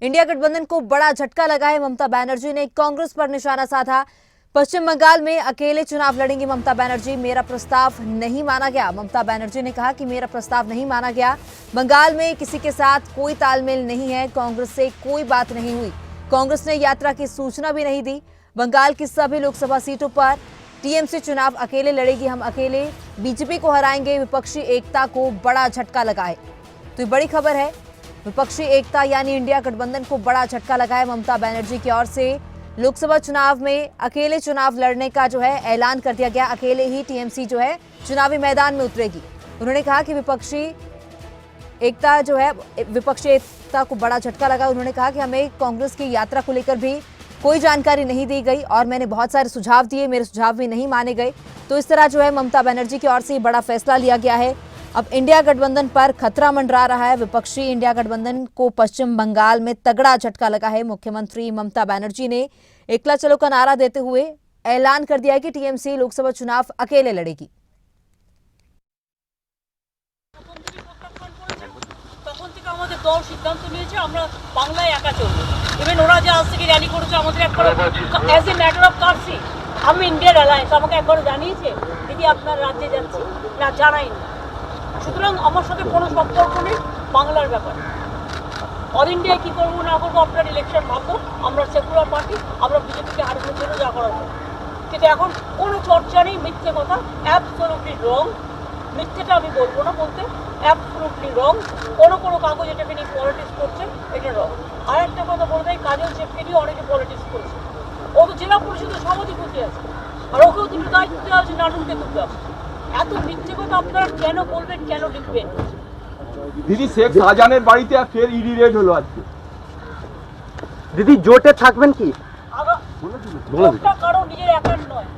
India गठबंधन को बड़ा झटका लगा है। ममता बनर्जी ने कांग्रेस पर निशाना साधा। पश्चिम बंगाल में अकेले चुनाव लड़ेंगी ममता बनर्जी। मेरा प्रस्ताव नहीं माना गया। ममता बनर्जी ने कहा कि मेरा प्रस्ताव नहीं माना गया। बंगाल में किसी के साथ कोई तालमेल नहीं है। कांग्रेस से कोई बात नहीं हुई। कांग्रेस ने यात्रा की सूचना भी नहीं दी। बंगाल की सभी लोकसभा सीटों पर टीएमसी चुनाव अकेले लड़ेगी। हम अकेले बीजेपी को हराएंगे। विपक्षी एकता को बड़ा झटका लगा है। तो ये बड़ी खबर है। विपक्षी एकता यानी इंडिया गठबंधन को बड़ा झटका लगा है। ममता बनर्जी की ओर से लोकसभा चुनाव में अकेले चुनाव लड़ने का जो है ऐलान कर दिया गया। अकेले ही टीएमसी जो है चुनावी मैदान में उतरेगी। उन्होंने कहा कि विपक्षी एकता को बड़ा झटका लगा। उन्होंने कहा कि हमें कांग्रेस की यात्रा को लेकर भी कोई जानकारी नहीं दी गई और मैंने बहुत सारे सुझाव दिए, मेरे सुझाव भी नहीं माने गए। तो इस तरह जो है ममता बनर्जी की ओर से बड़ा फैसला लिया गया है। अब इंडिया गठबंधन पर खतरा मंडरा रहा है। विपक्षी इंडिया गठबंधन को पश्चिम बंगाल में तगड़ा झटका लगा है। मुख्यमंत्री ममता बनर्जी ने एकला चलो का नारा देते हुए ऐलान कर दिया है कि टीएमसी लोकसभा चुनाव अकेले लड़ेगी। তখন থেকে আমাদের দল সিদ্ধান্ত নিয়েছে আমরা বাংলায় একা চলব। ইভেন ওরা যে আজ থেকে র্যালি করেছে আমাদের একবার অ্যাজ এ ম্যাটার অফ কার্সি আমি ইন্ডিয়ান অ্যালায়েন্স আমাকে একবার জানিয়েছে দিদি আপনার রাজ্যে যাচ্ছি না, জানাইনি। সুতরাং আমার সাথে কোনো সম্পর্ক নেই বাংলার ব্যাপারে। অল ইন্ডিয়ায় কী করবো না করবো আপনার ইলেকশন ভাববো। আমরা সেকুলার পার্টি, আমরা বিজেপিকে হারানোর জন্য যা করার করবো। কিন্তু এখন কোনো চর্চা নেই, মিথ্যে কথা, অ্যাবসলিউটলি রং। মিথ্যেটা আমি বলবো না, বলতে অ্যাবসলিউটলি রং। কোনো কাগজ এটাকে নিয়ে পলিটিক্স করছে, এটা রং। আর একটা কথা বলে দেয়, কাজল শেখকে নিয়ে অনেকে পলিটিক্স করেছে। ও তো জেলা পরিষদের সভাধিপতি আছে, আর ওকেও দুটো দায়িত্ব দেওয়া আছে নাটুনকে দুটো। এত মিথ্যে কথা আপনারা কেন বলবেন, কেন লিখবেন? দিদি শেখ শাহজাহানের বাড়িতে ফের ইডি রেড হলো আজকে। দিদি জোটে থাকবেন কি? কারো নিজের একার নয়,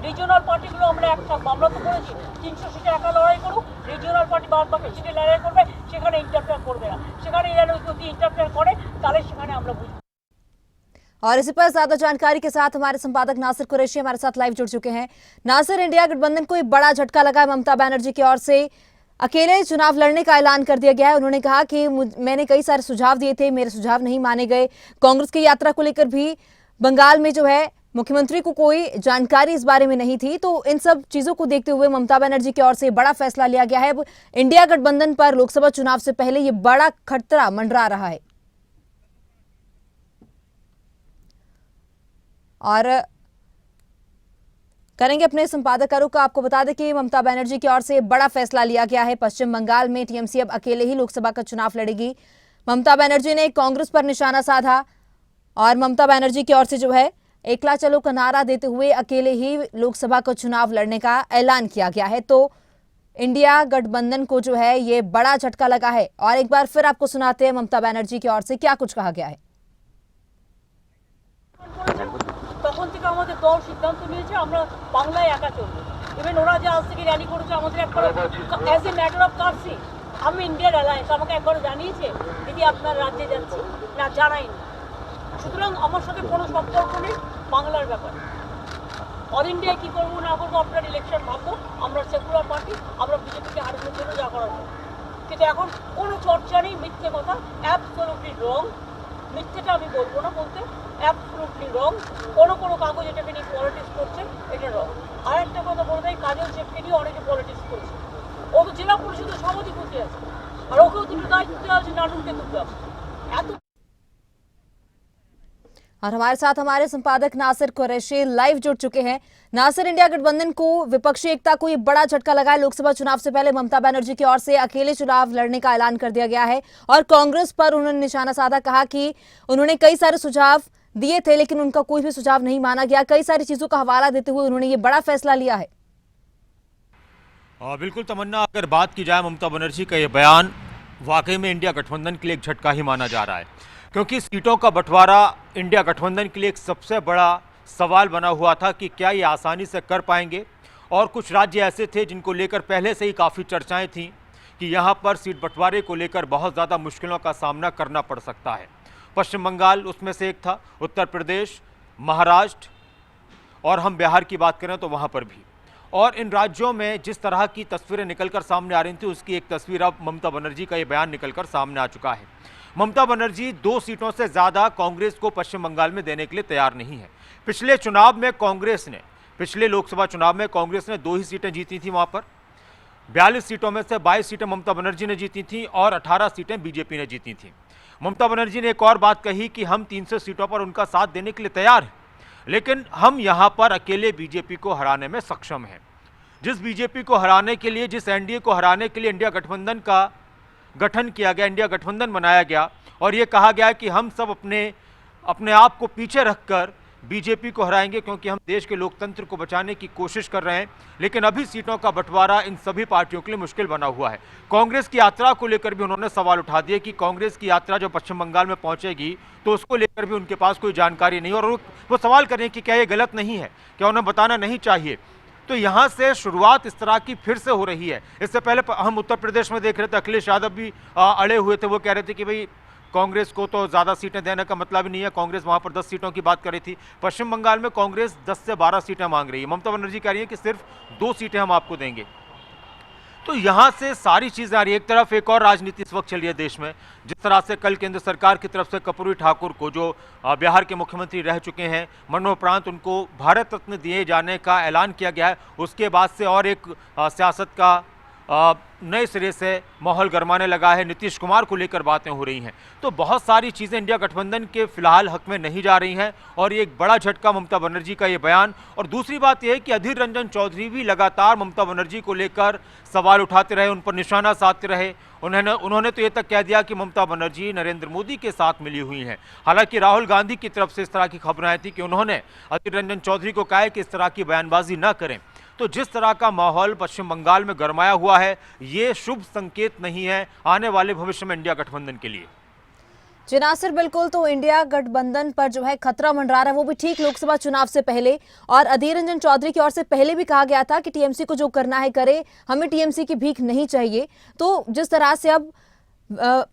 রিজিওনাল পার্টিগুলো আমরা এক থাকবো। আমরা তো বলেছি 300 সিটে একা লড়াই করুক, রিজিওনাল পার্টি বাদ বাকি সিটে লড়াই করবে, সেখানে ইন্টারফেয়ার করবে না। সেখানে যদি ইন্টারফেয়ার করে তাহলে সেখানে আমরা বুঝবো। और इसी पर ज्यादा जानकारी के साथ हमारे संपादक नासिर कुरैशी हमारे साथ लाइव जुड़ चुके हैं। नासिर, इंडिया गठबंधन को एक बड़ा झटका लगा है। ममता बनर्जी की ओर से अकेले चुनाव लड़ने का ऐलान कर दिया गया है। उन्होंने कहा कि मैंने कई सारे सुझाव दिए थे, मेरे सुझाव नहीं माने गए। कांग्रेस की यात्रा को लेकर भी बंगाल में जो है मुख्यमंत्री को कोई जानकारी इस बारे में नहीं थी। तो इन सब चीजों को देखते हुए ममता बनर्जी की ओर से बड़ा फैसला लिया गया है। इंडिया गठबंधन पर लोकसभा चुनाव से पहले ये बड़ा खतरा मंडरा रहा है। और करेंगे अपने संपादक का रुख। आपको बता दें कि ममता बनर्जी की ओर से बड़ा फैसला लिया गया है। पश्चिम बंगाल में टीएमसी अब अकेले ही लोकसभा का चुनाव लड़ेगी। ममता बनर्जी ने कांग्रेस पर निशाना साधा और ममता बनर्जी की ओर से जो है एकला चलो का नारा देते हुए अकेले ही लोकसभा का चुनाव लड़ने का ऐलान किया गया है। तो इंडिया गठबंधन को जो है ये बड़ा झटका लगा है। और एक बार फिर आपको सुनाते हैं ममता बनर्जी की ओर से क्या कुछ कहा गया है। তখন থেকে আমাদের দল সিদ্ধান্ত নিয়েছে আমরা বাংলায় একা চলবো। ইভেন ওরা যে আজ থেকে র্যালি করেছে আমাদের একবার অ্যাজ এ ম্যাটার অফ কার্সি আমি ইন্ডিয়ান অ্যালায়েন্স আমাকে একবার জানিয়েছে দিদি আপনার রাজ্যে যাচ্ছি না, জানাইনি। সুতরাং আমার সাথে কোনো সম্পর্ক নেই বাংলার ব্যাপারে। অল ইন্ডিয়ায় কী করবো না করবো আপনার ইলেকশন ভাববো। আমরা সেকুলার পার্টি, আমরা বিজেপিকে হারানোর জন্য যা করার করবো। কিন্তু এখন কোনো চর্চা নেই, মিথ্যে কথা, অ্যাবসলিউটলি রং। মিথ্যেটা আমি বলবো না, বলতে অ্যাবসলিউটলি রং। কোনো কাগজ এটাকে নিয়ে পলিটিক্স করছে, এটা রং। আর একটা কথা বলে দেয়, কাজল শেখকে নিয়ে অনেকে পলিটিক্স করেছে। ও তো জেলা পরিষদের সভাধিপতি আছে, আর ওকেও দুটো দায়িত্ব দেওয়া আছে নাটুনকে দুটো। এত और हमारे साथ हमारे संपादक नासिर कुरैशी लाइव जुड़ चुके हैं। नासिर, इंडिया गठबंधन को विपक्षी एकता को ये बड़ा झटका लगा है। लोकसभा चुनाव से पहले ममता बनर्जी की ओर से अकेले चुनाव लड़ने का ऐलान कर दिया गया है और कांग्रेस पर उन्होंने निशाना साधा। कहा कि उन्होंने कई सारे सुझाव दिए थे लेकिन उनका कोई भी सुझाव नहीं माना गया। कई सारी चीजों का हवाला देते हुए उन्होंने ये बड़ा फैसला लिया है। बिल्कुल तमन्ना, अगर बात की जाए ममता बनर्जी का ये बयान वाकई में इंडिया गठबंधन के लिए एक झटका ही माना जा रहा है, क्योंकि सीटों का बंटवारा इंडिया गठबंधन के लिए एक सबसे बड़ा सवाल बना हुआ था कि क्या ये आसानी से कर पाएंगे। और कुछ राज्य ऐसे थे जिनको लेकर पहले से ही काफ़ी चर्चाएं थीं कि यहाँ पर सीट बंटवारे को लेकर बहुत ज़्यादा मुश्किलों का सामना करना पड़ सकता है। पश्चिम बंगाल उसमें से एक था, उत्तर प्रदेश, महाराष्ट्र और हम बिहार की बात करें तो वहाँ पर भी। और इन राज्यों में जिस तरह की तस्वीरें निकलकर सामने आ रही थी उसकी एक तस्वीर अब ममता बनर्जी का ये बयान निकलकर सामने आ चुका है। ममता बनर्जी 2 सीटों से ज्यादा कांग्रेस को पश्चिम बंगाल में देने के लिए तैयार नहीं है। पिछले चुनाव में कांग्रेस ने, पिछले लोकसभा चुनाव में कांग्रेस ने 2 ही सीटें जीती थी। वहां पर 42 सीटों में से 22 सीटें ममता बनर्जी ने जीती थी और 18 सीटें बीजेपी ने जीती थी। ममता बनर्जी ने एक और बात कही कि हम 300 सीटों पर उनका साथ देने के लिए तैयार हैं, लेकिन हम यहां पर अकेले बीजेपी को हराने में सक्षम हैं। जिस बीजेपी को हराने के लिए, जिस एनडीए को हराने के लिए इंडिया गठबंधन का गठन किया गया, इंडिया गठबंधन बनाया गया और यह कहा गया कि हम सब अपने आप को पीछे रखकर बीजेपी को हराएंगे, क्योंकि हम देश के लोकतंत्र को बचाने की कोशिश कर रहे हैं। लेकिन अभी सीटों का बंटवारा इन सभी पार्टियों के लिए मुश्किल बना हुआ है। कांग्रेस की यात्रा को लेकर भी उन्होंने सवाल उठा दिए कि कांग्रेस की यात्रा जो पश्चिम बंगाल में पहुंचेगी तो उसको लेकर भी उनके पास कोई जानकारी नहीं, और वो सवाल करें कि क्या ये गलत नहीं है, क्या उन्हें बताना नहीं चाहिए। तो यहां से शुरुआत इस तरह की फिर से हो रही है। इससे पहले हम उत्तर प्रदेश में देख रहे थे, अखिलेश यादव भी अड़े हुए थे। वो कह रहे थे कि भाई कांग्रेस को तो ज़्यादा सीटें देने का मतलब ही नहीं है, कांग्रेस वहां पर 10 सीटों की बात कर रही थी। पश्चिम बंगाल में कांग्रेस 10 से 12 सीटें मांग रही है। ममता बनर्जी कह रही है कि सिर्फ 2 सीटें हम आपको देंगे। तो यहां से सारी चीजें आ रही है। एक तरफ एक और राजनीति इस वक्त चल रही है देश में। जिस तरह से कल केंद्र सरकार की तरफ से कर्पूरी ठाकुर को, जो बिहार के मुख्यमंत्री रह चुके हैं, मरणोपरांत उनको भारत रत्न दिए जाने का ऐलान किया गया है, उसके बाद से और एक सियासत का नए सिरे से माहौल गरमाने लगा है। नीतीश कुमार को लेकर बातें हो रही हैं। तो बहुत सारी चीज़ें इंडिया गठबंधन के फिलहाल हक में नहीं जा रही हैं और ये एक बड़ा झटका ममता बनर्जी का ये बयान। और दूसरी बात यह है कि अधीर रंजन चौधरी भी लगातार ममता बनर्जी को लेकर सवाल उठाते रहे, उन पर निशाना साधते रहे। उन्होंने तो ये तक कह दिया कि ममता बनर्जी नरेंद्र मोदी के साथ मिली हुई हैं। हालांकि राहुल गांधी की तरफ से इस तरह की खबरें आई थी कि उन्होंने अधीर रंजन चौधरी को कहा है कि इस तरह की बयानबाजी न करें। तो जिस तरह का माहौल पश्चिम बंगाल में गरमाया हुआ है, ये शुभ संकेत नहीं है आने वाले भविष्य में इंडिया गठबंधन के लिए। जी नासिर, बिल्कुल। तो इंडिया गठबंधन पर जो है खतरा मंडरा रहा है, वो भी ठीक लोकसभा चुनाव से पहले। और अधीर रंजन चौधरी की ओर से पहले भी कहा गया था कि टीएमसी को जो करना है करे, हमें टीएमसी की भीख नहीं चाहिए। तो जिस तरह से अब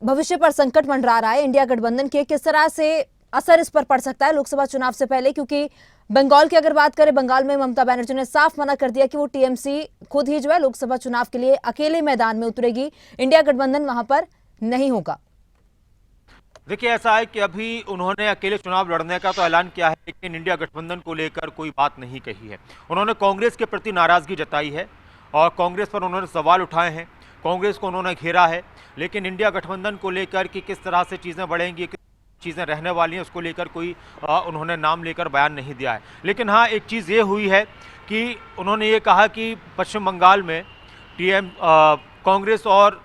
भविष्य पर संकट मंडरा रहा है इंडिया गठबंधन के, किस तरह से असर इस पर पड़ सकता है लोकसभा चुनाव से पहले? क्योंकि बंगाल की अगर बात करें, बंगाल में ममता बनर्जी ने साफ मना कर दिया कि वो टीएमसी खुद ही जो है लोकसभा चुनाव के लिए अकेले मैदान में उतरेगी, इंडिया गठबंधन वहां पर नहीं होगा। देखिए, ऐसा है कि अभी उन्होंने अकेले चुनाव लड़ने का तो ऐलान किया है, लेकिन इंडिया गठबंधन को लेकर कोई बात नहीं कही है। उन्होंने कांग्रेस के प्रति नाराजगी जताई है और कांग्रेस पर उन्होंने सवाल उठाए हैं, कांग्रेस को उन्होंने घेरा है। लेकिन इंडिया गठबंधन को लेकर कि किस तरह से चीज़ें बढ़ेंगी, चीज़ें रहने वाली हैं, उसको लेकर कोई उन्होंने नाम लेकर बयान नहीं दिया है। लेकिन हाँ, एक चीज़ ये हुई है कि उन्होंने ये कहा कि पश्चिम बंगाल में कांग्रेस और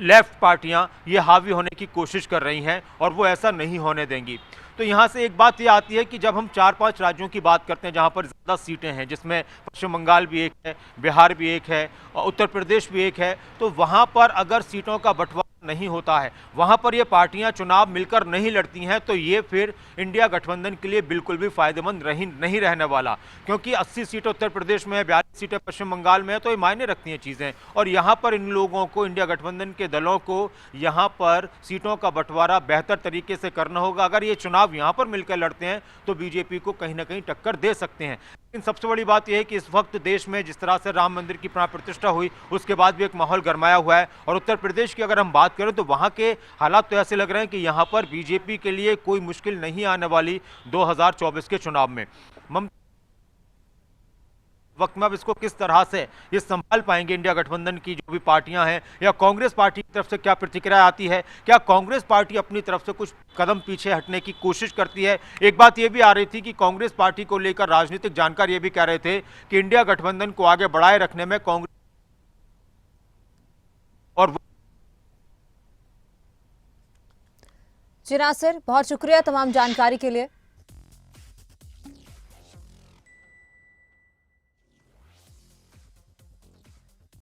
लेफ्ट पार्टियां ये हावी होने की कोशिश कर रही हैं और वो ऐसा नहीं होने देंगी। तो यहाँ से एक बात ये आती है कि जब हम 4-5 राज्यों की बात करते हैं जहाँ पर ज़्यादा सीटें हैं, जिसमें पश्चिम बंगाल भी एक है, बिहार भी एक है और उत्तर प्रदेश भी एक है, तो वहाँ पर अगर सीटों का बंटवारा नहीं होता है, वहाँ पर ये पार्टियाँ चुनाव मिलकर नहीं लड़ती हैं, तो ये फिर इंडिया गठबंधन के लिए बिल्कुल भी फायदेमंद नहीं रहने वाला। क्योंकि 80 सीटें उत्तर प्रदेश में है, 42 सीटें पश्चिम बंगाल में है, तो ये मायने रखती हैं चीज़ें। और यहाँ पर इन लोगों को, इंडिया गठबंधन के दलों को यहाँ पर सीटों का बंटवारा बेहतर तरीके से करना होगा। अगर ये चुनाव यहाँ पर मिलकर लड़ते हैं तो बीजेपी को कहीं ना कहीं टक्कर दे सकते हैं। लेकिन सबसे बड़ी बात यह है कि इस वक्त देश में जिस तरह से राम मंदिर की प्राण प्रतिष्ठा हुई, उसके बाद भी एक माहौल गरमाया हुआ है। और उत्तर प्रदेश की अगर हम बात करें तो वहाँ के हालात तो ऐसे लग रहे हैं कि यहाँ पर बीजेपी के लिए कोई मुश्किल नहीं आने वाली 2024 के चुनाव में। वक्त में अब इसको किस तरह से ये संभाल पाएंगे इंडिया गठबंधन की जो भी पार्टियां हैं, या कांग्रेस पार्टी की तरफ से क्या प्रतिक्रिया आती है, क्या कांग्रेस पार्टी अपनी तरफ से कुछ कदम पीछे हटने की कोशिश करती है। एक बात ये भी आ रही थी कि कांग्रेस पार्टी को लेकर राजनीतिक जानकार ये भी कह रहे थे कि इंडिया गठबंधन को आगे बढ़ाए रखने में कांग्रेस और जी नासिर, बहुत शुक्रिया तमाम जानकारी के लिए।